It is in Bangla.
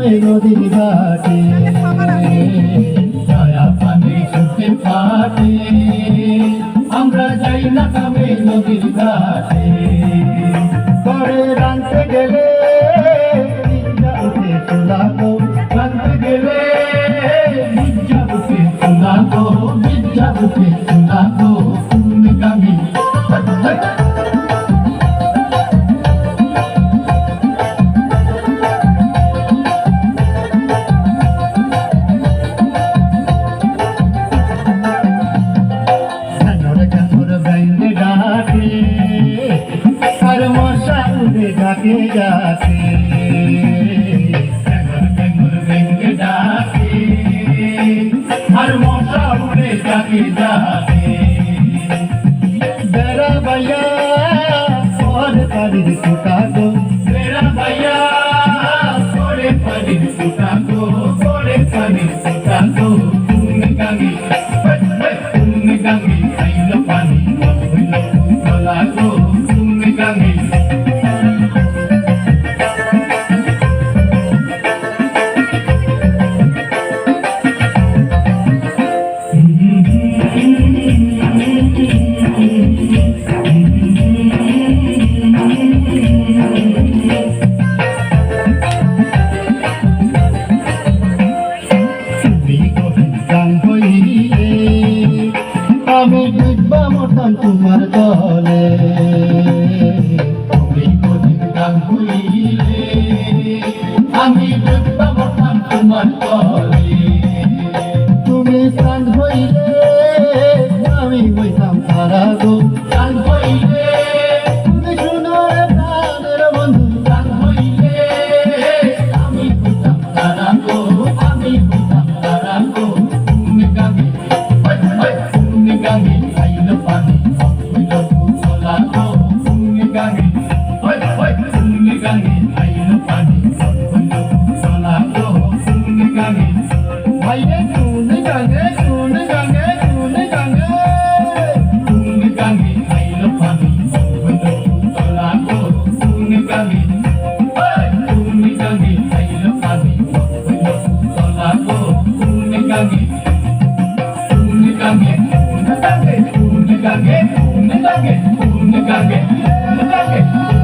নামে নদীর ঘাটে ছায়া পানি সুখে ফাটে আমরা যাই না নামে নদীর ঘাটে করে রাঁধতে গেলে বিদ্যা উঠে তোলা গো রাঁধতে গেলে বিদ্যা উঠে তোলা গো বিদ্যা উঠে তোলা গো তুমি গামি ডাকে ডাকে ভেঙে ডাকে আর মশা উড়ে ডাকে ডাকে বেড়া ভাইয়া পরে পানির ফুটা গো বেড়া ভাইয়া পরে পানির ফুটা গো পরে পানির ফুটা গো তুমি গাঙ্গি আইলো পানি হইল গলা গো তুমি গাঙ্গি আমি ডুববা মরতাম তোমার দলে তুমি কঠিন গান হইলে আমি ডুববা মরতাম তোমার দলে তুমি স্নান হইলে আমি হইতাম তারা গো স্নান হইলে তুমি সোনার প্রাণের বন্ধু স্নান হইলে আমি হইতাম তারা গো আমি হইতাম তারা গো তুমি গাবি গাঙ্গি আইলো পানি হইল তোলা গো তুমি গাঙ্গি তুমি গাঙ্গি আইলো পানি হইল তোলা গো তুমি গাঙ্গি ভাইরে তুমি গাঙ্গে তুমি গাঙ্গে তুমি গাঙ্গে তুমি গাঙ্গি আইলো পানি হইল তোলা গো তুমি গাঙ্গি তুমি গাঙ্গি আইলো পানি হইল তোলা গো তুমি গাঙ্গি তুমি গাঙ্গি Nagage, nagage, nagage, nagage, nagage.